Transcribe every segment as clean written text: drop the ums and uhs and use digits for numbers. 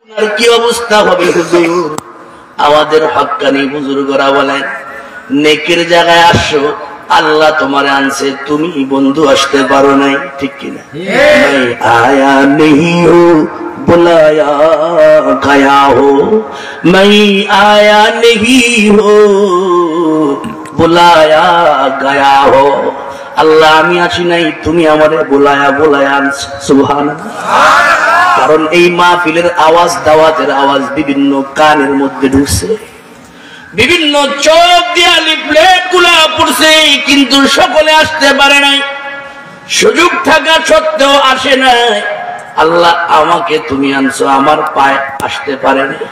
আর কি অবস্থা হবে হুজুর? আমাদের হক্কানি বুজুর্গরা বলেন, নেকের জায়গায় আসো, আল্লাহ তোমারে আনছে, তুমি বন্ধু আসতে পারো নাই, ঠিক কিনা? আয়া নেই হো বুলায়া গায়া হো, मैं आया नहीं हो বুলায়া গায়া হো। আল্লাহ আমি আসি নাই, তুমি আমারে বুলায়া বুলায়া আনছো। সুবহানাল্লাহ। কারণ এই মাহফিলের আওয়াজ, দাওয়াতের আওয়াজ বিভিন্ন কানের মধ্যে ঢুকছে, বিভিন্ন চোখ দিয়া লিফলেট গুলা পড়ছে, কিন্তু সকলে আসতে পারে নাই, সুযোগ থাকা সত্ত্বেও আসে নাই। আল্লাহ আমাকে তুমি আনছো, আমার পায়ে আসতে পারে নাই,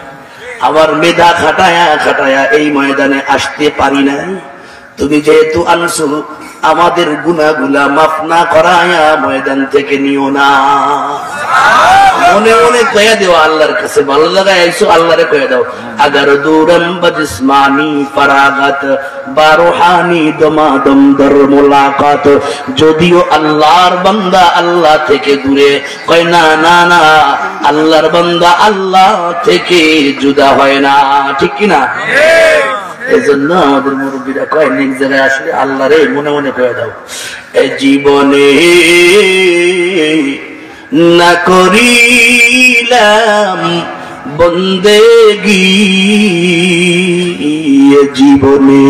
আমার মেধা খাটায়া খাটায়া এই ময়দানে আসতে পারি নাই। তুমি যেহেতু আনছো, আমাদের গুনাহগুলা মাফ না করায়া ময়দান থেকে নিও না। মনে মনে কয়ে দেও আল্লাহর কাছে, ভালো লাগায় আইসো, আল্লাহরে কয়ে দাও, আগার দূরম বজিসমানি ফরাগত বারোহানি দমাদম দর মুলাকাত। যদিও আল্লাহর বান্দা আল্লাহ থেকে দূরে, কয় না না না, আল্লাহর বান্দা আল্লাহ থেকে জুদা হয় না, ঠিক কিনা? এই জন্য আমাদের মুরব্বীরা কয়, নেক জায়গায় আসলে আল্লাহরে মনে মনে কয়ে দাও, এ জীবনে না করিলাম বন্দেগি, জীবনে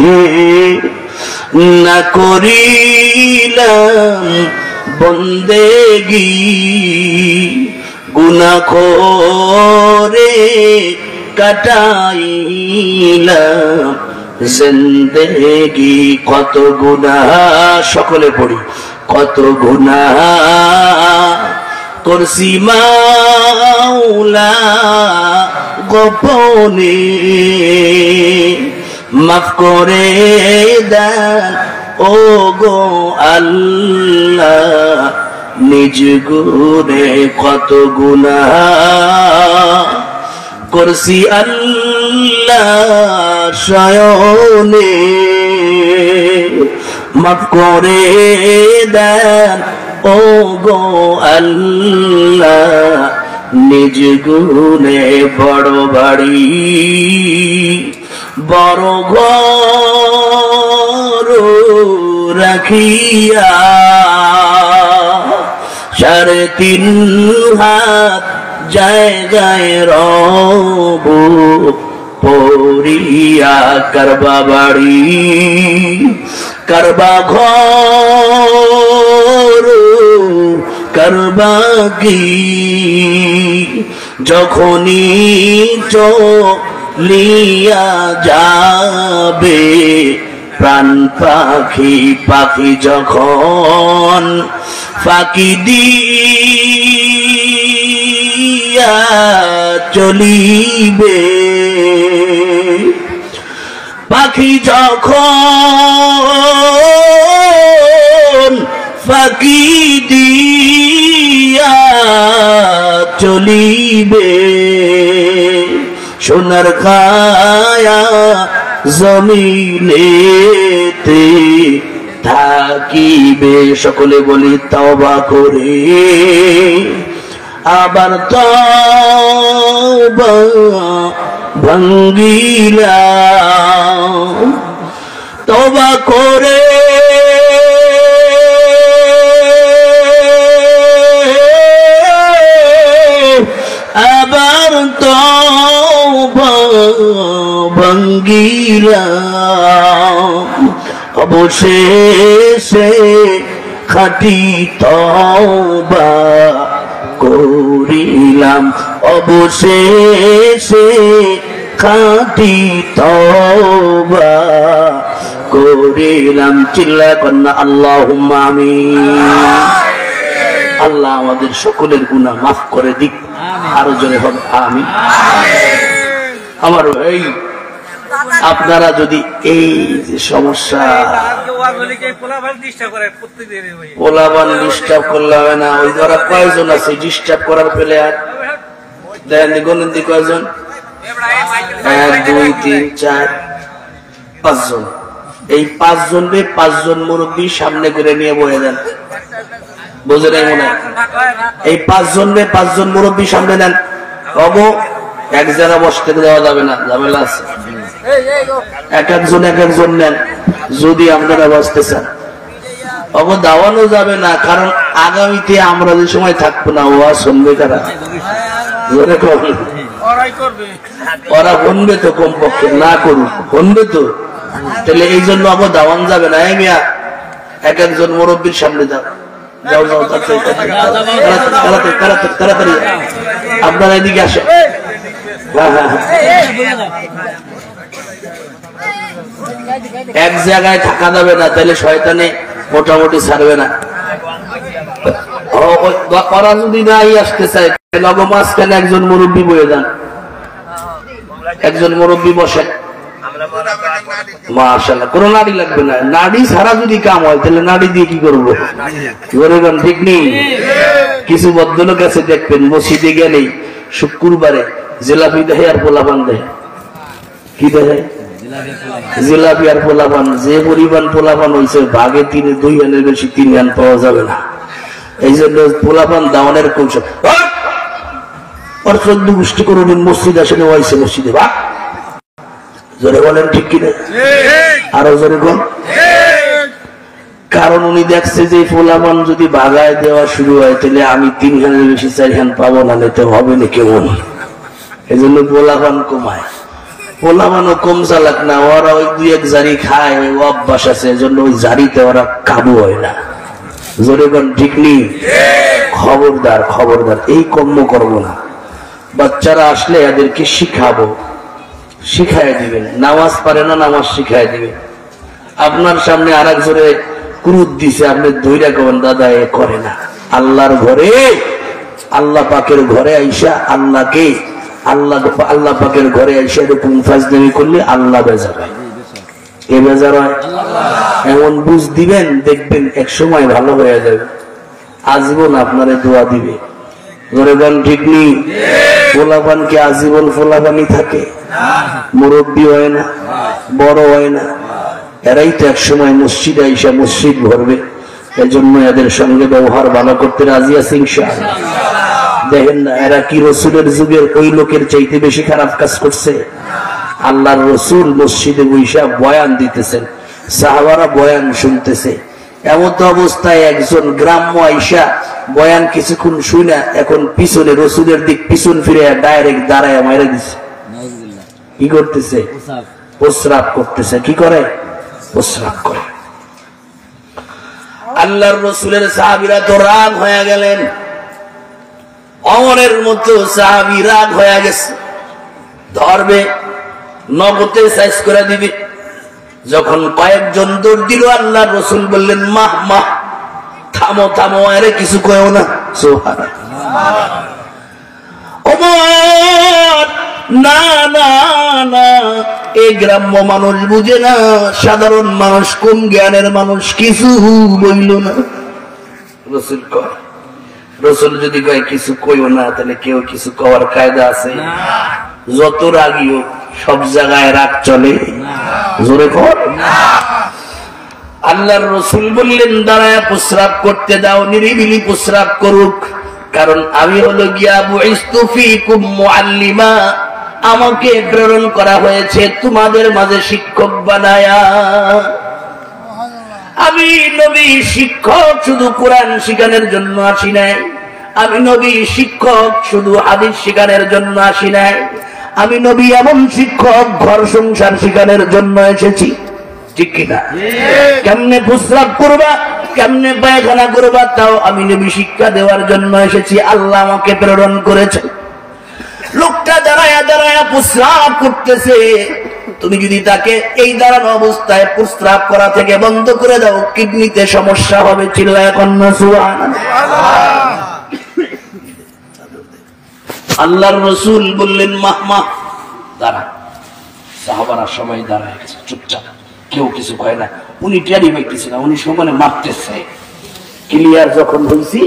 না করিলাম বন্দেগি, গুনাহ করে কাটাইলাম জিন্দেগি। কত গুনাহ, সকলে পড়ি, কত গুনাহ করছি মাওলা গোপনে, মাফ করে দেন ও গো আল্লাহ নিজ গুণে। কত গুনাহ করছি আল্লাহ শয়নে, মাফ করে দেন ও গো আল্লাহ নিজ গুণে। বড় বাড়ি বড় ঘর রাখিয়া, 3.5 হাত জায়গায় রব পড়িয়া। করবা বাড়ি করবা ঘর করবা কি, যখনই চলিয়া যাবে প্রাণ পাখি, পাখি যখন ফাঁকি দিয়া চলিবে, পাখি যখন ফাঁকি দিয়া চলিবে, সোনার খায়া জমিনেতে থাকিবে। সকলে বলি তওবা করে, আবার তওবা ভাঙ্গিলাম, তওবা করে আবার তওবা ভাঙ্গিলাম, অবশেষে খাঁটি তওবা করিলাম, অবশেষে খাঁটি তওবা করিলাম। চিল্লা কন্যা আল্লাহুম্মা আমিন। আল্লাহ আমাদের সকলের গুনাহ মাফ করে দিক, আরো জোরে হবে আমিন। আমার এই আপনারা যদি এই যে সমস্যা, পোলাবান ডিস্টার্ব করলে হবে না, ওই ধরা কয়জন আছে ডিস্টার্ব করার পেলে? আর দেখেন গণন্তি কয়জন? 1 2 3 4 5 জন। এই 5 জনকে 5 জন মুরব্বী সামনে করে নিয়ে বয়ে দেন, বুঝে নাই মনে হয়? এই 5 জন মুরব্বী সামনে নেন, বাবু এক জায়গা বসতে দেওয়া যাবে না, ঝামেলা আছে। এক একজন নেন যদি আপনারা বসতে চান। বাবু দাওয়ানো যাবে না, কারণ আগামীতে আমরা যে সময় থাকবো না ওরা শুনবে কারা? ওরা শুনবে তো, কমপক্ষে না করুক, শুনবে তো। তাহলে এই জন্য আবার দাওয়ান যাবে না। এই মিয়া এক একজন মুরব্বীর সামনে যাও, যাও যাও তাড়াতাড়ি আপনারা এদিকে আসেন। এক জায়গায় থাকা যাবে না, তাহলে শয়তানে মোটামুটি ছাড়বে না। ওরা যদি নাই আসতে চায় মাঝখানে একজন মুরব্বী বয়ে যান, একজন মুরব্বী বসেন। মাশাআল্লাহ, কোন নাড়ি লাগবে না। নাড়ি ছাড়া যদি কাম হয় তাহলে নাড়ি দিয়ে কি করবো? ঠিক নেই। কিছু ভদ্রলোক আছে দেখবেন মসজিদে গেলেই শুক্রবারে জিলাপি দেয় আর পোলাপান দেয়। কি দেয়? জিলাপি আর পোলাপান। যে পরিমাণ পোলাপান হয়েছে ভাগে 2 আনের বেশি 3 আন পাওয়া যাবে না। এই জন্য পোলাপান দাওয়ানের কৌশল। ওর 14 গোষ্ঠী কোনদিন মসজিদ আসলে হয়েছে মসজিদে বা জোরে বলেন ঠিক কিনা? আরো জোরে বল। কারণ উনি দেখছে যে পোলাপান যদি বাগায় দেওয়া শুরু হয় তাহলে আমি 3 খানের বেশি 4 খান পাবো না, নিতে হবে না কেমন। এই জন্য পোলাপান কমায়। পোলাপানও কম চালাক না, ওরা ওই 2-1 জারি খায়, ওই অভ্যাস আছে। এই জন্য ওই জারিতে ওরা কাবু হয় না। জোরে বল ঠিক নেই? খবরদার খবরদার, এই কর্ম করবো না। বাচ্চারা আসলে এদেরকে শিখাবো, শিখাই দিবেন। নামাজ পারে না, নামাজ শিখাই দিবেন। আপনার সামনে আর একজনে ক্রুদ দিছে, আপনি ধৈর্য করবেন দাদা এ করে না। আল্লাহর ঘরে, আল্লাহ পাকের ঘরে আইসা আল্লাহকে আল্লাহ পাকের ঘরে আইসা এরকম ফাজলামি করলে আল্লাহ বেজার হয়। কে বেজার হয়? এমন বুঝ দিবেন, দেখবেন এক সময় ভালো হয়ে যাবে। আজীবন আপনারে দোয়া দিবে। ঘরে গান ঠিক নেই? পোলাপানকে আজীবন পোলাপানি থাকে, মুরব্বী হয় না, বড় হয় না। এরাই তো এক সময় মসজিদে আইসা মসজিদ ভরবে। এজন্য এদের সঙ্গে ব্যবহার ভালো করতে রাজি আছে ইনশাআল্লাহ। দেখেন না এরা কি রসুলের যুগের ওই লোকের চাইতে বেশি খারাপ কাজ করছে? আল্লাহর রসুল মসজিদে বৈশা বয়ান দিতেছেন, সাহাবারা বয়ান শুনতেছে। এমন তো অবস্থায় একজন গ্রাম্য আইসা বয়ান কিছুক্ষণ শুনে এখন পিছনে রসুলের দিক পিছন ফিরে ডাইরেক্ট দাঁড়ায় মাইরে দিচ্ছে। কি করতেছে? প্রস্রাব করতেছে। কি করে? প্রস্রাব করে। আল্লাহর রসুলের সাহাবীরা তো রাগ হয়ে গেলেন। অমরের মতো সাহাবী রাগ হয়ে গেছে, ধরবে, নগদে সাইজ করে দিবে। যখন কয়েকজন দৌড় দিল, আল্লাহর রাসূল বললেন মাহ মাহ, থামো থামো, আরে কিছু কয়ও না। সুবহানাল্লাহ। ওমর না না না, এই গ্রাম্য মানুষ বুঝে না, সাধারণ মানুষ, কম জ্ঞানের মানুষ কিছু বইল না। রাসূল কয়, রাসূল যদি কয় কিছু কইও না, তাহলে কেউ কিছু কওয়ার কায়দা আছে? যত রাগিও সব জায়গায় রাগ চলে? জোরে কর। আল্লাহর রাসূল বললেন দাঁড়ায় প্রস্রাব করতে দাও, নিরিবিলি প্রস্রাব করুক। কারণ আমি হলো গিয়া বুইস্তু ফীকুম মুআল্লিমা, আমাকে প্রেরণ করা হয়েছে তোমাদের মাঝে শিক্ষক বানায়া। আমি নবী শিক্ষক শুধু কোরআন শিখানোর জন্য আসি নাই। আমি নবী শিক্ষক শুধু হাদিস শিখানোর জন্য আসি নাই। আমি নবী এমন শিক্ষক ঘর সংসার শিখানোর জন্য এসেছি। ঠিক কিনা? কেমনে প্রস্রাব করবা, কেমনে পায়খানা করবা, তাও আমি নবী শিক্ষা দেওয়ার জন্য এসেছি। আল্লাহ আমাকে প্রেরণ করেছে। লোকটা দাঁড়ায়া দাঁড়ায়া প্রস্রাব করতেছে। তুমি যদি তাকে এই দাঁড়ানো অবস্থায় প্রস্রাব করা থেকে বন্ধ করে দাও, কিডনিতে সমস্যা হবে। চিল্লায়া কন্যা সুবহানাল্লাহ। আল্লাহর রাসূল বললেন মাহ মাহ, দাঁড়া। সাহাবারা সবাই দাঁড়ায় গেছে চুপচাপ, কেউ কিছু কয় না। উনি টেরি পাইতেছে না, উনি সমানে মারতেছে। ক্লিয়ার যখন হয়েছি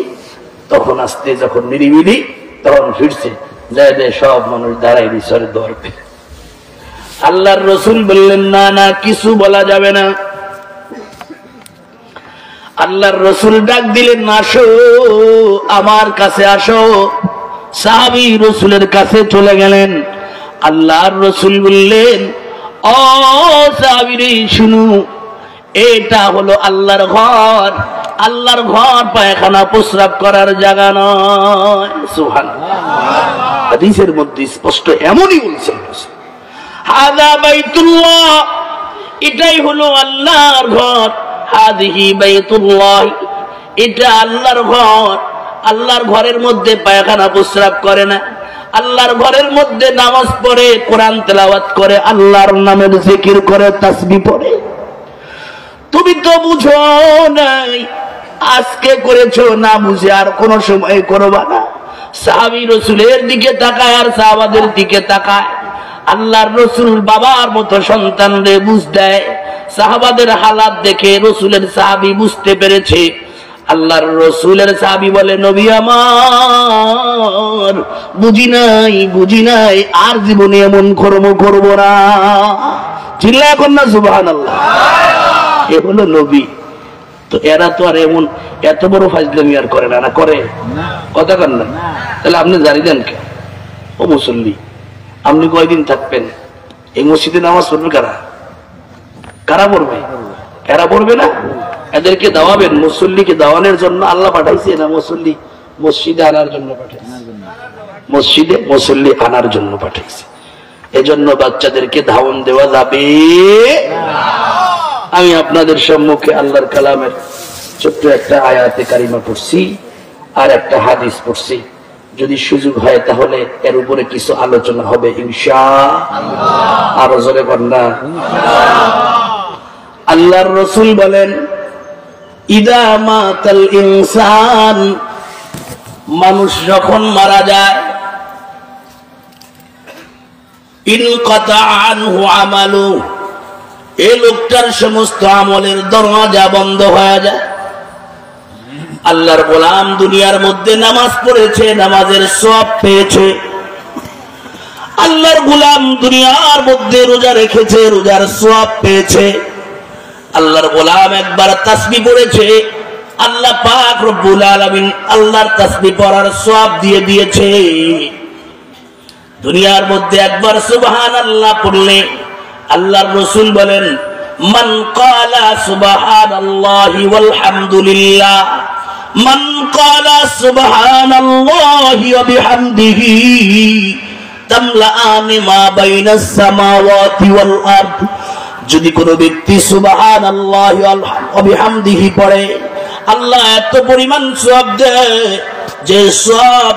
তখন আসতে, যখন নিরিবিলি তখন ফিরছে, সব মানুষ দাঁড়াই দিচ্ছে ধরবে। আল্লাহর রাসূল বললেন না না, কিছু বলা যাবে না। আল্লাহর রাসূল ডাক দিলেন আসো, আমার কাছে আসো। সাহাবী রাসূলের কাছে চলে গেলেন। আল্লাহর রাসূল বললেন, ও সাহাবীরে শুনো, এটা হলো আল্লাহর ঘর। আল্লাহর ঘর পায়খানা প্রস্রাব করার জায়গা নয়। সুবহানাল্লাহ। হাদিসের মধ্যে স্পষ্ট এমনই বলছেন, হাযা বাইতুল্লাহ, এটাই হলো আল্লাহর ঘর। হাযিহি বাইতুল্লাহ, এটা আল্লাহর ঘর। আল্লাহর ঘরের মধ্যে পায়খানা প্রস্রাব করে না, আল্লাহর ঘরের মধ্যে নামাজ পড়ে, কোরআন তেলাওয়াত করে, আল্লাহর নামের জিকির করে, তাসবিহ পড়ে। তুমি তো বুঝো নাই, আজকে করেছো, না বুঝে আর কোন সময় করবা না। সাহাবী রাসূলের দিকে তাকায় আর সাহাবাদের দিকে তাকায়। আল্লাহর রাসূল বাবার মতো সন্তানরে বুঝ দেয়। সাহাবাদের হালাত দেখে রাসূলের সাহাবী বুঝতে পেরেছে। আল্লাহর রাসূলের সাহাবী বলে, নবী আমার, বুঝি নাই, আর জীবনে এমন কর্ম করব না। চিল্লায় এখন না সুবহানাল্লাহ। এ হলো নবী। তো এরা তো আর এমন এত বড় ফাজলামি আর করে না, না করে কথা কন না। তাহলে আপনি জানি দেন কে? ও মুসল্লি, আপনি কয়দিন থাকবেন এই মসজিদে? নামাজ পড়বে কারা? কারা পড়বে? এরা পড়বে না? এদেরকে দাওয়াবেন। মুসল্লিকে দাওয়ানোর জন্য আল্লাহ পাঠাইছে না মুসল্লি মসজিদে আনার জন্য পাঠাইছে? মসজিদে মুসল্লি আনার জন্য পাঠাইছে। এজন্য বাচ্চাদেরকে ধাওয়ান দেওয়া যাবে না। আমি আপনাদের সম্মুখে আল্লাহর কালামের ছোট্ট একটা আয়াতে কারিমা পড়ছি আর একটা হাদিস পড়ছি। যদি সুযোগ হয় তাহলে এর উপরে কিছু আলোচনা হবে ইনশাআল্লাহ। আরো জোরে বলনা ইনশাআল্লাহ। আল্লাহর রাসূল বলেন, ইদা মাতাল ইনসান, মানুষ যখন মারা যায়, ইনকাতা আনহু আমালু, এই লোকটার সমস্ত আমলের দরওয়াজা বন্ধ হয়ে যায়। আল্লাহর গোলাম দুনিয়ার মধ্যে নামাজ পড়েছে, নামাজের সওয়াব পেয়েছে। আল্লাহর গোলাম দুনিয়ার মধ্যে রোজা রেখেছে, রোজার সওয়াব পেয়েছে। আল্লাহর গোলাম একবার তাসবিহ পড়েছে, আল্লাহ পাক রব্বুল আলামিন আল্লাহর তাসবিহ পড়ার সওয়াব দিয়ে দিয়েছে। দুনিয়ার মধ্যে একবার সুবহানাল্লাহ পড়লে আল্লাহর রাসূল বলেন, মান ক্বালা সুবহানাল্লাহি ওয়াল হামদুলিল্লাহ, মান ক্বালা সুবহানাল্লাহি ওয়া বিহামদিহি তামলাআনি মা বাইনাস সামাওয়াতি ওয়াল আরদ। যদি কোন ব্যক্তি সুবহানাল্লাহি ওয়া বিহামদিহি পড়ে, আল্লাহ এত পরিমাণ সওয়াব দেয় যে সওয়াব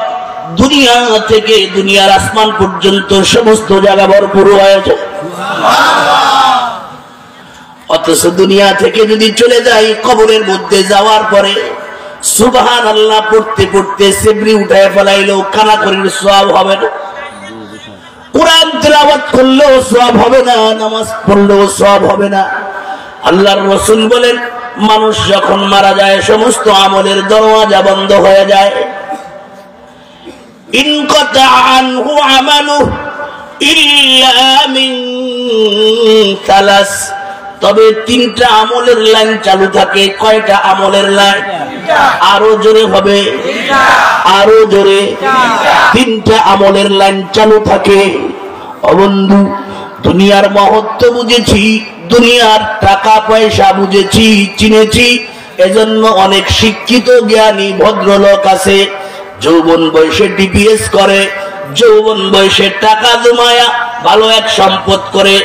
দুনিয়া থেকে দুনিয়ার আসমান পর্যন্ত সমস্ত জায়গা ভরপুর হয়ে যায়। অথচ দুনিয়া থেকে যদি চলে যাই, কবরের মধ্যে যাওয়ার পরে সুবহানাল্লাহ পড়তে পড়তে সেবরি উঠায় ফেলাইলেও কানাকড়ির সওয়াব হবে না, কোরআন তেলাওয়াত করলেও সওয়াব হবে না, নামাজ পড়লেও সওয়াব হবে না। আল্লাহর রাসূল বলেন, মানুষ যখন মারা যায় সমস্ত আমলের দরওয়াজা বন্ধ হয়ে যায়। ইনকাতা আনহু আমালু ইল্লা মিন তালাস, তবে তিনটা আমলের লাইন চালু থাকে। কয়টা আমলের লাইন? আরো জোরে হবে, আরো জোরে। তিনটা আমলের লাইন চালু থাকে। ও বন্ধু, দুনিয়ার মহত্ব বুঝেছি, দুনিয়ার টাকা পয়সা বুঝেছি, চিনেছি। এজন্য অনেক শিক্ষিত জ্ঞানী ভদ্রলোক আছে, যৌবন বয়সে ডিপিএস করে, যৌবন বয়সে টাকা জমায়া ভালো এক সম্পদ করে,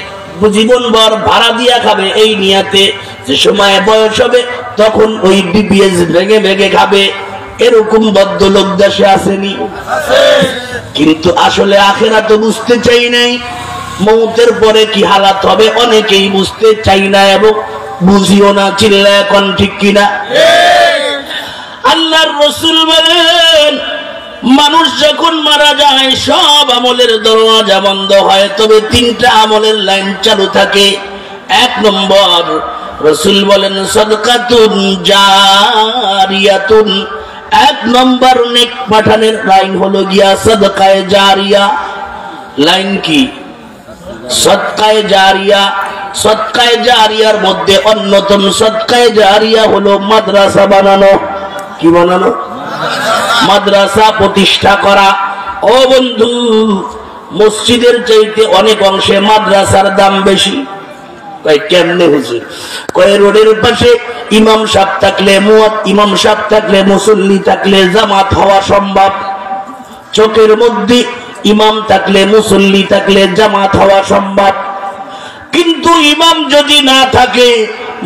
জীবনভর ভাড়া দিয়া খাবে এই নিয়াতে যে সময় বয়স হবে তখন ওই ডিপিএস ভেঙে ভেঙে খাবে। এরকম ভদ্রলোক দেশে আসেনি? কিন্তু আসলে আখিরাত তো বুঝতে চাই নাই। মৌতের পরে কি হালাত হবে অনেকেই বুঝতে চাই না এবং বুঝিও না। চিল্লায় এখন ঠিক কিনা? আল্লাহর রাসূল বলেন, মানুষ যখন মারা যায় সব আমলের দরওয়াজা বন্ধ হয়, তবে তিনটা আমলের লাইন চালু থাকে। এক নম্বর, রাসূল বলেন সাদকাতুন জারিয়াতুন। এক নম্বর নেক পাঠানের লাইন হলো গিয়া সাদকায়ে জারিয়া। লাইন কি? সদকায়ে জারিয়া। সদকায়ে জারিয়ার মধ্যে অন্যতম সদকায়ে জারিয়া হলো মাদ্রাসা বানানো। কি বানানো? মাদ্রাসা প্রতিষ্ঠা করা। ও বন্ধু, মসজিদের চাইতে অনেক অংশে মাদ্রাসার দাম বেশি। কেমনে হুজুর? কয় রোডের পাশে ইমাম সাহেব থাকলে ইমাম সাহেব থাকলে মুসল্লি থাকলে জামাত হওয়া সম্ভব। চোখের মধ্যে ইমাম থাকলে মুসল্লি থাকলে জামাত হওয়া সম্ভব, কিন্তু ইমাম যদি না থাকে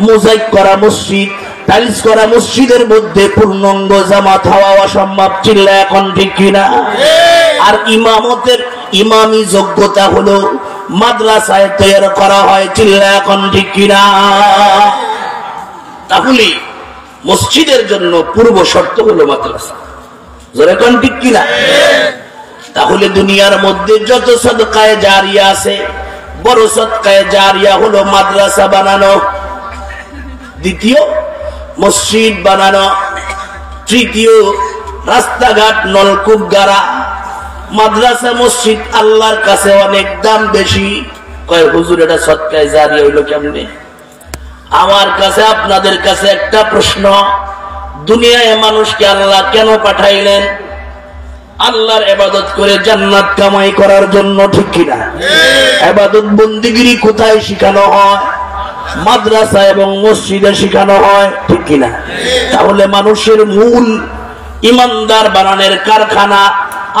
মোজাইক করা মসজিদ, টাইলস করা মসজিদের মধ্যে পূর্ণাঙ্গ জামাত হওয়া অসম্ভব। চিল্লা এখন ঠিক কিনা? আর ইমামতের ইমামি যোগ্যতা হলো মাদ্রাসায় তৈরি করা হয়। চিল্লা এখন ঠিক কিনা? তাহলে মসজিদের জন্য পূর্ব শর্ত হলো মাদ্রাসা। জোরে কোন ঠিক কিনা? তাহলে দুনিয়ার মধ্যে যত সদকায়ে জারিয়া আছে, বড় সদকায়ে জারিয়া হলো মাদ্রাসা বানানো, দ্বিতীয় মসজিদ বানানো, তৃতীয় রাস্তাঘাট নলকূপ গাড়া। মাদ্রাসা মসজিদ আল্লাহর কাছে অনেক দাম বেশি। কয় হুজুর এটা সদকায়ে জারিয়া হইলো কেমনে? আমার কাছে আপনাদের কাছে একটা প্রশ্ন, দুনিয়ায় মানুষকে আল্লাহ কেন পাঠাইলেন? আল্লাহর ইবাদত করে জান্নাত কামাই করার জন্য, ঠিক কিনা? ইবাদত বন্দেগী কোথায় শিখানো হয়? মাদ্রাসা এবং মসজিদে শিখানো হয়, ঠিক কিনা? তাহলে মানুষের মূল ইমানদার বানানোর কারখানা,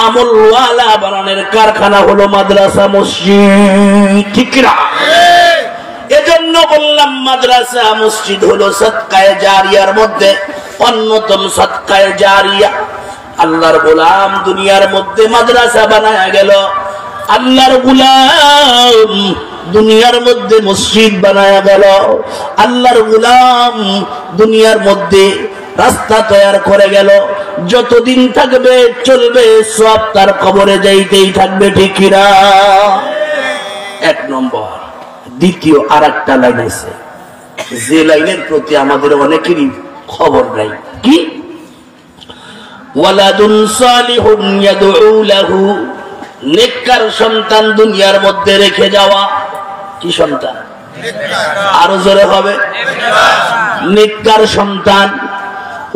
আমলওয়ালা বানানোর কারখানা হলো মাদ্রাসা মসজিদ, ঠিক কিনা? এজন্য বললাম মাদ্রাসা মসজিদ হলো সদকায়ে জারিয়ার মধ্যে অন্যতম সদকায়ে জারিয়া। আল্লাহর গোলাম দুনিয়ার মধ্যে মাদ্রাসা বানায়া গেল, আল্লাহর গোলাম দুনিয়ার মধ্যে মসজিদ বানায়া গেল, আল্লাহর গোলাম দুনিয়ার মধ্যে রাস্তা তৈরি করে গেল। যতদিন থাকবে চলবে, সব তার কবরে যাইতেই থাকবে, ঠিক কিনা? এক নম্বর। দ্বিতীয় আর একটা লাইন আছে, যে লাইনের প্রতি আমাদের অনেকেরই খবর নাই। কি? ওয়ালাদুন সালিহুন ইয়াদউ লাহু, নেককার সন্তান দুনিয়ার মধ্যে রেখে যাওয়া। কি সন্তান? আরো জোরে হবে, নেককার সন্তান।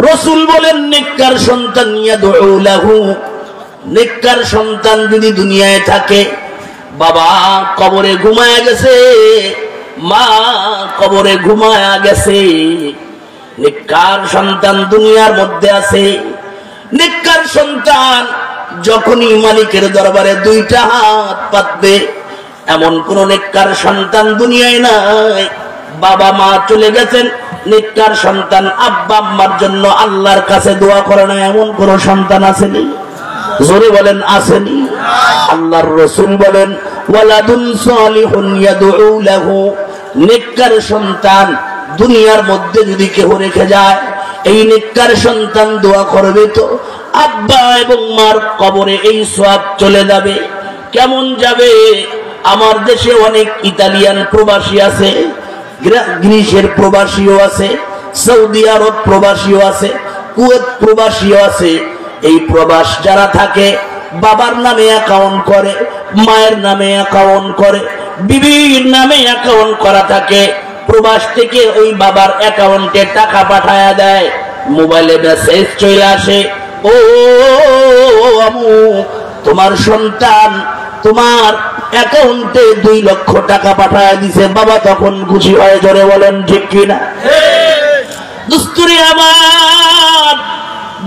রাসূল বলেন নেককার সন্তান ইয়াদউ লাহু, নেককার সন্তান যদি দুনিয়ায় থাকে, বাবা কবরে ঘুমায়া গেছে, মা কবরে ঘুমায়া গেছে, নেককার সন্তান দুনিয়ার মধ্যে আছে। নেককার সন্তান যখনই মালিকের দরবারে দুইটা হাত পাতবে, এমন কোন নেককার সন্তান দুনিয়ায় নাই। বাবা মা চলে গেছেন, নেককার সন্তান আব্বা আম্মার জন্য আল্লাহর কাছে দোয়া করে না, এমন কোন সন্তান আসেনি? জোরে বলেন আসেনি? আল্লাহর রাসূল বলেন ওয়ালাদুন সালিহুন ইয়াদউ লাহু, নেককার সন্তান দুনিয়ার মধ্যে যদি কেউ রেখে যায়, এই নেককার সন্তান দোয়া করবে তো আব্বা এবং মার কবরে এই সওয়াব চলে যাবে। কেমন যাবে? আমার দেশে অনেক ইতালিয়ান প্রবাসী আছে, গ্রিসের প্রবাসীও আছে, সৌদি আরব প্রবাসীও আছে, কুয়েত প্রবাসীও আছে। এই প্রবাস যারা থাকে, বাবার নামে অ্যাকাউন্ট করে, মায়ের নামে অ্যাকাউন্ট করে, বিবির নামে অ্যাকাউন্ট করা থাকে। প্রবাস থেকে ওই বাবার অ্যাকাউন্টে টাকা পাঠায়া দেয়, মোবাইলে মেসেজ চলে আসে, ও আমু তোমার সন্তান তোমার অ্যাকাউন্টে 2 লক্ষ টাকা পাঠায়া দিছে। বাবা তখন খুশি হয়, জোরে বলেন ঠিক কিনা? দুস্তুরি আমার,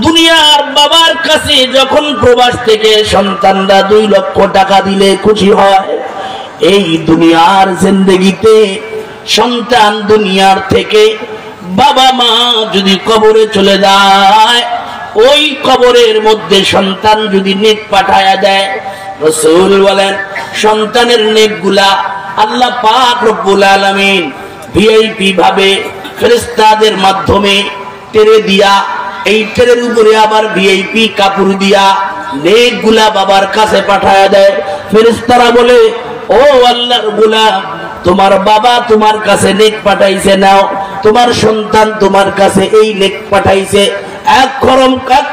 দুনিয়ার বাবার কাছে যখন প্রবাস থেকে সন্তানরা 2 লক্ষ টাকা দিলে খুশি হয়, এই দুনিয়ার জিন্দেগিতে সন্তান দুনিয়ার থেকে বাবা মা যদি কবরে চলে যায়, ওই কবরের মধ্যে সন্তান যদি নেক পাঠায়া দেয়, রাসূল বলেন সন্তানের নেকগুলা আল্লাহ পাক রব্বুল আলামিন ভিআইপি ভাবে ফেরেশতাদের মাধ্যমে টেরে দিয়া, এই টেরের উপরে আবার ভিআইপি কাপড় দিয়া নেকগুলা বাবার কাছে পাঠায়া দেয়। ফেরেশতারা বলে, ও আল্লাহর গোলাম, তোমার বাবা তোমার কাছে নেক পাঠাইছে, নাও তোমার সন্তান তোমার কাছে এই নেক পাঠাইছে, এক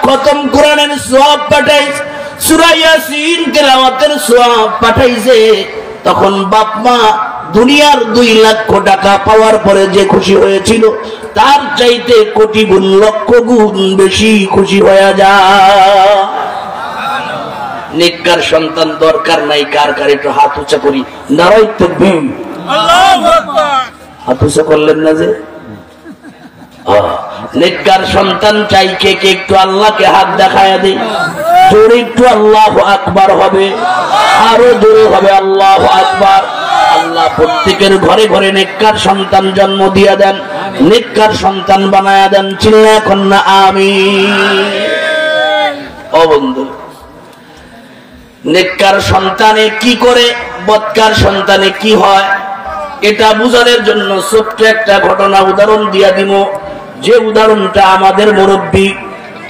খতম কোরআনের সওয়াব পাঠাইছে, সূরা ইয়াসিন তেলাওয়াতের সওয়াব পাঠাইছে। তখন বাপ মা দুনিয়ার 2 লক্ষ টাকা পাওয়ার পরে যে খুশি হয়েছিল, তার চাইতে কোটি গুণ লক্ষ গুণ বেশি খুশি হয়ে যায়। নেককার সন্তান দরকার নাই কার কার একটু হাত উঁচা করি নারাই তাকবীর আল্লাহু আকবার হাত উঁচা করলেন না যে নেককার সন্তান চাই কে কে একটু আল্লাহকে হাত দেখায়া দেই জোরে একটু আল্লাহু আকবার হবে আরো জোরে হবে আল্লাহু আকবার আল্লাহ প্রত্যেকের ঘরে ঘরে নেককার সন্তান জন্ম দিয়া দেন নেককার সন্তান বানায়া দেন চিল্লা এখন না আমিন ও বন্ধু নেককার সন্তানে কি করে বদকার সন্তানে কি হয় এটা বুঝানোর জন্য ছোট্ট একটা ঘটনা উদাহরণ দিয়া দিব যে উদাহরণটা আমাদের মুরব্বী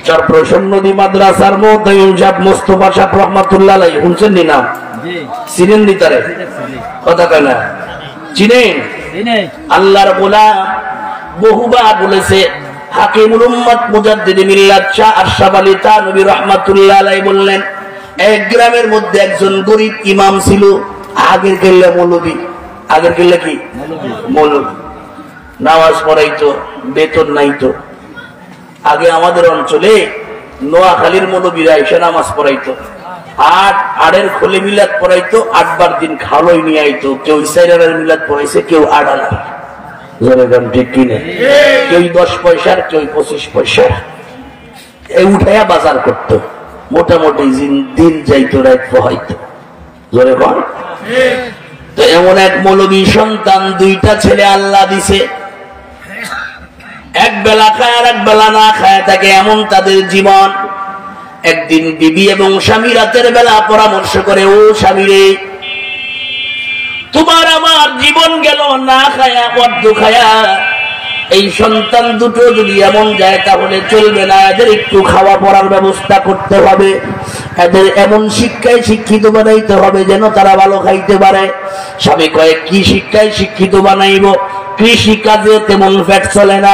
চরপ্রসন্ন নদী মাদ্রাসার মুফতি সাহেব মোস্তফা সাহেব রহমাতুল্লাহ আলাইহি শুনছেন নি নাম জি চিনেন নি তারে কথা কয় না চিনেন আল্লাহর গোলাম বহুবার বলেছে হাকিমুল উম্মত মুজাদ্দিদ মিল্লাত শাহ আশরাফ আলী থানভী রহমাতুল্লাহ আলাইহি বললেন এক গ্রামের মধ্যে একজন গরীব ইমাম ছিল আগের কেল্লা মৌলবী আগের কেল্লা কি মৌলবী নামাজ পড়াইতো বেতন নাইতো আগে আমাদের অঞ্চলে নোয়াখালীর মৌলবীরা এসে নামাজ পড়াইতো আড়ের খোলে মিলাদ পড়াইতো 8 বার দিন খালোই নিয়ে আইতো কেউ ইসাইরার মিলাদ পড়াইছে কেউ আড়ালা জনগণ ঠিক কিনে কেউ 10 পয়সার কেউ 25 পয়সার এই উঠাইয়া বাজার করতো মোটামুটি দিন যাইতো রাত পোহাইতো জোরে বল তো এমন এক মৌলবী সন্তান দুইটা ছেলে আল্লাহ দিছে এক বেলা খায় আর এক বেলা না খায় থাকে এমন তাদের জীবন একদিন বিবি এবং স্বামী রাতের বেলা পরামর্শ করে ও স্বামী রে তোমার আমার জীবন গেল না খায়া বদ্ধ খায়া এই সন্তান দুটো যদি এমন যায় তাহলে চলবে না এদের একটু খাওয়া পড়ার ব্যবস্থা করতে হবে এদের এমন শিক্ষায় শিক্ষিত বানাইতে হবে যেন তারা ভালো খাইতে পারে স্বামী কয়ে কি শিক্ষায় শিক্ষিত বানাইব কৃষি কাজে তেমন পেট চলে না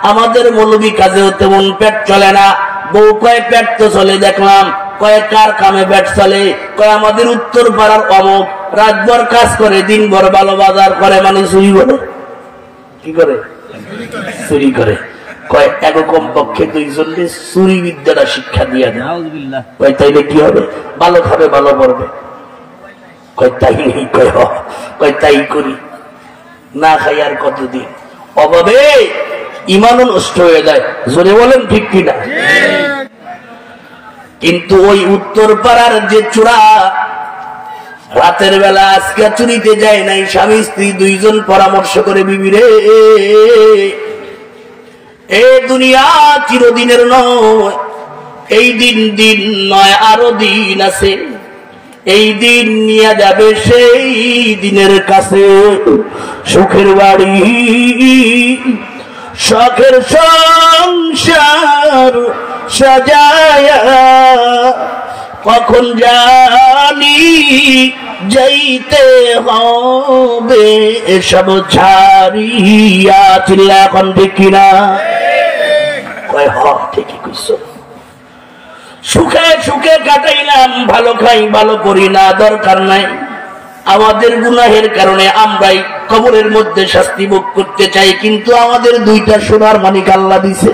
আমাদের মৌলবী কাজেও তেমন পেট চলে না বউ কয়ে পেট তো চলে দেখলাম কয়ে কার কামে পেট চলে কয়ে আমাদের উত্তর পাড়ার অমুক রাতভর কাজ করে দিনভর ভালো বাজার করে মানে চুরি করে কি করে চুরি করে কয় এরকম পক্ষে দুইজনকে চুরি বিদ্যাটা শিক্ষা দিয়ে দেয় কয় তাইলে কি হবে ভালো খাবে ভালো পড়বে কয় তাই নেই কয় তাই করি না খাই আর কতদিন অভাবে ইমানও নষ্ট হয়ে যায় জোরে বলেন ঠিক কিনা কিন্তু ওই উত্তর পাড়ার যে চূড়া রাতের বেলা আজকে চুরিতে যায় নাই স্বামী স্ত্রী দুইজন পরামর্শ করে বিবি রে এ দুনিয়া চিরদিনের নয় এই দিন নয় আরো দিন আছে এই দিন নিয়ে যাবে সেই দিনের কাছে সুখের বাড়ি শখের সংসার সাজায়া কখন জানি যাইতে হবে এসব ছাড়িয়া চিল্লা এখন দেখি না কয় হ ঠিকই কইছ সুখে সুখে কাটাইলাম ভালো খাই ভালো করি না দরকার নাই আমাদের গুনাহের কারণে আমরাই কবরের মধ্যে শাস্তি ভোগ করতে চাই কিন্তু আমাদের দুইটা সোনার মানিক আল্লাহ দিছে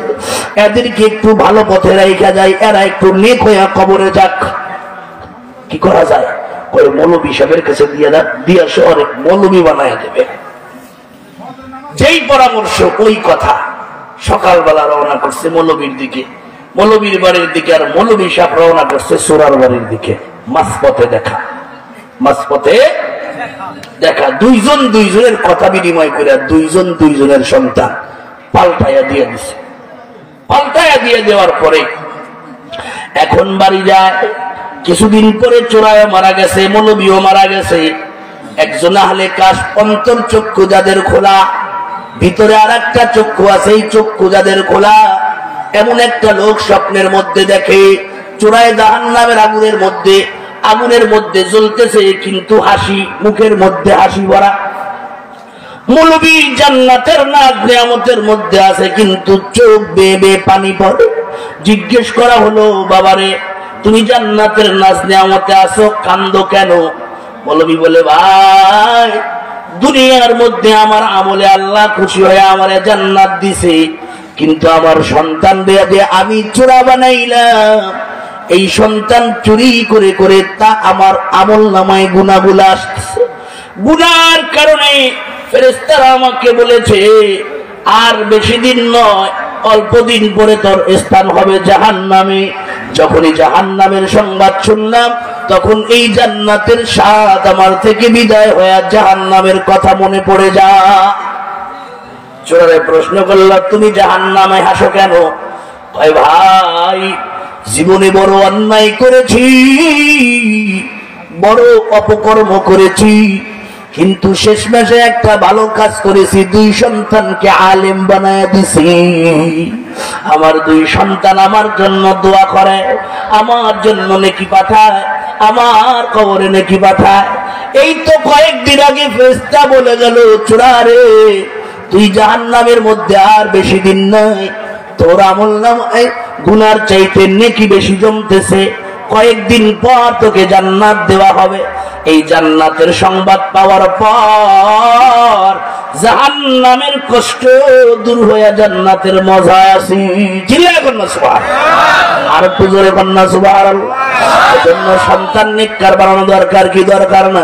এদেরকে একটু ভালো পথে রাখা যায় এরা একটু নেক হইয়া কবরে যাক কি করা যায় কই মৌলবী সাহেবের কাছে দিয়া শহরে মৌলবী বানায় দেবে যেই পরামর্শ ওই কথা সকালবেলা রওনা করছে মৌলবীর দিকে মৌলবীর বাড়ির দিকে আর মৌলবী সাহেব রওনা করছে সোরার বাড়ির দিকে মাঝপথে দেখা দুইজন দুইজনের কথা বিনিময় করে দুইজন দুইজনের সন্তান পাল্টাইয়া দিয়ে দিছে পাল্টাইয়া দিয়ে দেওয়ার পরে এখন বাড়ি যায় কিছুদিন পরে চোরায় মারা গেছে মৌলবীও মারা গেছে একজন আহলে কাশ অন্তর চক্ষু যাদের খোলা ভিতরে আর একটা চক্ষু আছে এই চক্ষু যাদের খোলা এমন একটা লোক স্বপ্নের মধ্যে দেখে চোরায় জাহান্নামের আগুনের মধ্যে জ্বলতেছে কিন্তু হাসি মুখের মধ্যে হাসি ভরা মৌলবী জান্নাতের নাজ নিয়ামতের মধ্যে আছে কিন্তু চোখ বেয়ে বেয়ে পানি পড়ে জিজ্ঞেস করা হলো বাবারে তুমি জান্নাতের নাজ নিয়ামতে আছো কান্দো কেন মৌলবী বলে ভাই দুনিয়ার মধ্যে আমার আমলে আল্লাহ খুশি হয়ে আমারে জান্নাত দিছে কিন্তু আমার সন্তান দিয়ে আমি চোরা বানাইলাম এই সন্তান চুরি করে করে তা আমার আমল নামায় গুনাহগুলো আসছে। গুনার কারণে ফেরেশতারা আমাকে বলেছে আর বেশি দিন নয়, অল্প দিন পরে তোর স্থান হবে জাহান্নামে। যখনই জাহান্নামের সংবাদ শুনলাম তখন এই জান্নাতের স্বাদ আমার থেকে বিদায় হয়ে জাহান্নামের কথা মনে পড়ে যা। চোরে প্রশ্ন করলাম, তুমি জাহান্নামে হাসো কেন? কয় ভাই, জীবনে বড় অন্যায় করেছি, বড় অপকর্ম করেছি, কিন্তু শেষমেশে একটা ভালো কাজ করেছি, 2 সন্তানকে আলেম বানায় দিছি। আমার 2 সন্তান আমার জন্য দোয়া করে, আমার জন্য নেকি পাঠায়, আমার কবরে নেকি পাঠায়। এই তো কয়েকদিন আগে ফেরেশতা বলে গেল, চোরা রে, তুই জাহান্নামের মধ্যে আর বেশি দিন নাই, তোর আমলনামায় গুনার চাইতে নেকি বেশি জমতেছে, কয়েকদিন পর তোকে জান্নাত দেওয়া হবে। এই জান্নাতের সংবাদ পাওয়ার পর জাহান্নামের কষ্ট দূর হয়ে জান্নাতের মজা আসি। চিল্লায় কন্যা সুবহানাল্লাহ, আর একটু জোরে কন্যা সুবহানাল্লাহ। এজন্য সন্তান নেককার বানানো দরকার কি দরকার না?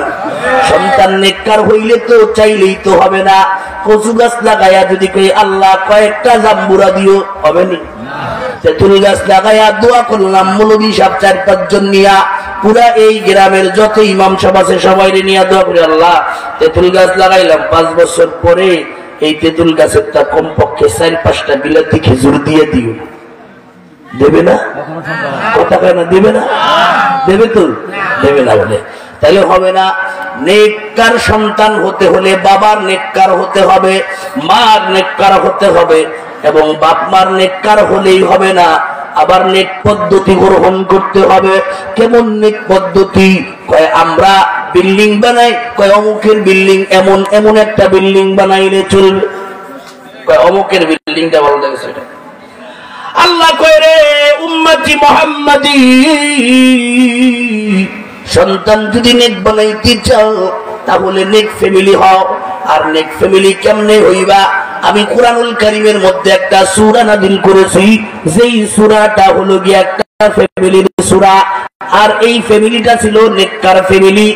সন্তান নেককার হইলে তো চাইলেই তো হবে না। কচু গাছ লাগাইয়া যদি কই আল্লাহ কয়েকটা জাম্বুরা দিও, হবে না? তেঁতুল গাছ লাগাইয়া দোয়া করলাম, মৌলবী সাহেব 4-5 জন নিয়া, পুরা এই গ্রামের যত ইমাম সাহেব আছে সবাই নিয়ে দোয়া করি, আল্লাহ তেঁতুল গাছ লাগাইলাম, 5 বছর পরে এই তেঁতুল গাছের তা কমপক্ষে 4-5টা বিলাতি খেজুর দিয়ে দিও। দেবে না? কথা কয় না, দেবে না? দেবে তো? দেবে না বলে তাহলে হবে না। নেককার সন্তান হতে হলে বাবার নেককার হতে হবে, মার নেককার হতে হবে, এবং বাপ মার নেককার হলেই হবে না, আবার নেক পদ্ধতি গ্রহণ করতে হবে। কেমন নেক পদ্ধতি? কয় আমরা বিল্ডিং বানাই, কয় অমুকের বিল্ডিং এমন এমন একটা বিল্ডিং বানাইলে চলবে। কয় অমুকের বিল্ডিংটা ভালো দেখেছে এটা। আল্লাহ কয় রে উম্মতি মুহাম্মাদি, সন্তান যদি নেক বানাইতে চাও তাহলে নেক ফ্যামিলি হও। আর নেক ফ্যামিলি কেমনে হইবা? আমি কুরআনুল কারীমের মধ্যে একটা সূরা নাযিল করেছি, যেই সূরাটা হলো গিয়ে একটা ফ্যামিলির সূরা, আর এই ফ্যামিলিটা ছিল নেককার ফ্যামিলি।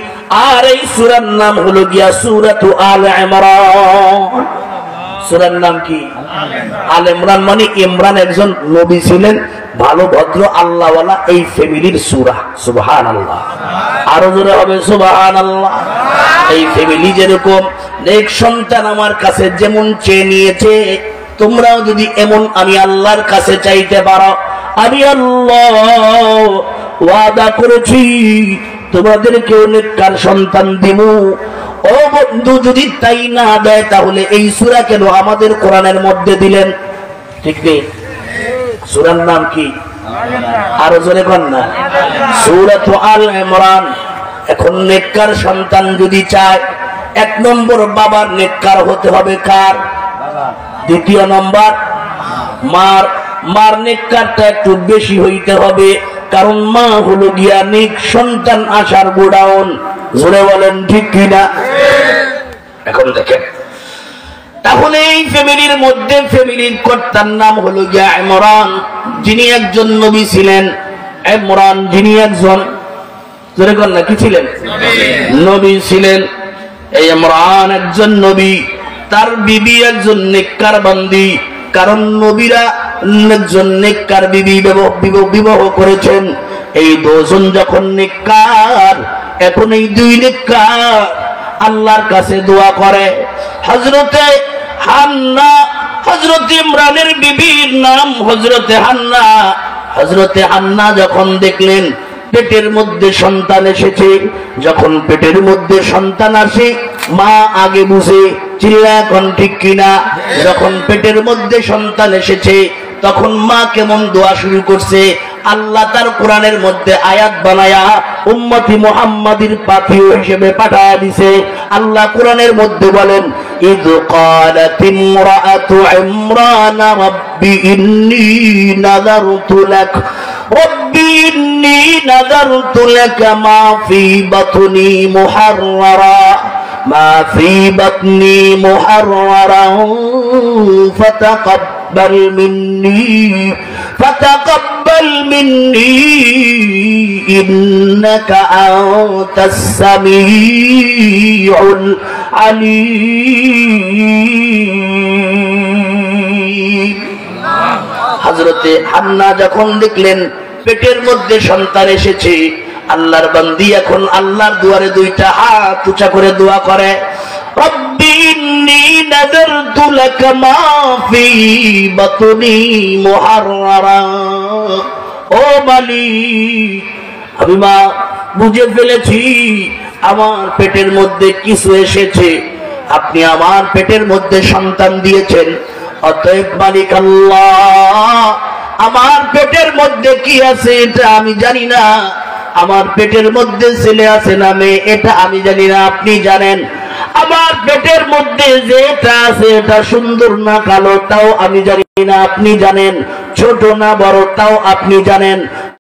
আর এই সূরার নাম হলো গিয়া সূরাতু আল ইমরান। সূরার নাম কি? আল ইমরান। মানে ইমরান একজন নবী ছিলেন, ভালো ভদ্র আল্লাহওয়ালা, এই ফ্যামিলির সূরা। সুবহানাল্লাহ, আরো জোরে হবে সুবহানাল্লাহ। এই ফ্যামিলি যেরকম নেক সন্তান আমার কাছে যেমন চেয়ে নিয়েছে, তোমরাও যদি এমন আমি আল্লাহর কাছে চাইতে পারো, আমি আল্লাহ ওয়াদা করেছি তোমাদেরকেও নেককার সন্তান দিব। ও বন্ধু, যদি তাই না দেয় তাহলে এই সূরা কেন আমাদের কোরআনের মধ্যে দিলেন? ঠিক নেই? সূরার নাম কি? আরো জোরে কোন না? সূরাতু আল ইমরান। এখন নেককার সন্তান যদি চায়, 1 নম্বর বাবার নেককার হতে হবে কার? 2 নম্বর মার নেককারটা একটু বেশি হইতে হবে, কারণ মা হলো গিয়া নেক সন্তান আসার গোডাউন। জোরে বলেন ঠিক কিনা? এখন দেখেন, তাহলে এই ফ্যামিলির মধ্যে ফ্যামিলির কর্তার নাম হলো গিয়া ইমরান, যিনি একজন নবী ছিলেন। ইমরান যিনি একজন, জোরে বলেন না, কি ছিলেন? নবী ছিলেন। এই ইমরান একজন নবী, তার বিবি একজন নেককার বান্দি, কারণ নবীরা একজন নেককার বিবি বিবাহ করেছেন। এই 2 জন যখন নেককার, এখন এই 2 নেককার আল্লাহর কাছে দোয়া করে। হযরতে হান্না, হযরতে ইমরানের বিবির নাম হযরতে হান্না। হযরতে হান্না যখন দেখলেন পেটের মধ্যে সন্তান এসেছে, যখন পেটের মধ্যে সন্তান আসে মা আগে বুঝে। চিল্লা এখন ঠিক কিনা? যখন পেটের মধ্যে সন্তান এসেছে তখন মা কেমন দোয়া শুরু করছে? আল্লাহ তার কোরআনের মধ্যে আয়াত বানায়া উম্মতি মুহাম্মাদির পাথিও হিসেবে পাঠায়া দিছে। আল্লাহ কোরআনের মধ্যে বলেন, ইয ক্বালাত ইমরাআতু ইমরান রাব্বি ইন্নী নাযারতু লাক রব্বি ইন্নী নাযারতু লাকা মা ফি বাতনি মুহাররারা মা ফি বাতনি মুহাররারা ফাতাকাব্বাল মিন্নী ফাতাকাব্বাল মিন্নি ইন্নাকা আনতাস সামিউল আলিম। হযরতে হান্না যখন দেখলেন পেটের মধ্যে সন্তান এসেছে, আল্লাহর বান্দি এখন আল্লাহর দুয়ারে দুইটা হাত উঁচা করে দোয়া করে, রব্বি ইন্নী নাযারতু লাকা মা ফি বাতনি মুহাররারা। ও মালিক, আমি মা বুঝে ফেলেছি আমার পেটের মধ্যে কিছু এসেছে, আপনি আমার পেটের মধ্যে সন্তান দিয়েছেন, অতএব মালিক আল্লাহ আমার পেটের মধ্যে কি আছে এটা আমি জানি না, আমার পেটের মধ্যে ছেলে আছে না মেয়ে এটা আমি জানি না, আপনি জানেন। আমার পেটের মধ্যে যেটা আছে এটা সুন্দর না কালো তাও আমি জানি না, আপনি জানেন। ছোট না বড় তাও আপনি জানেন।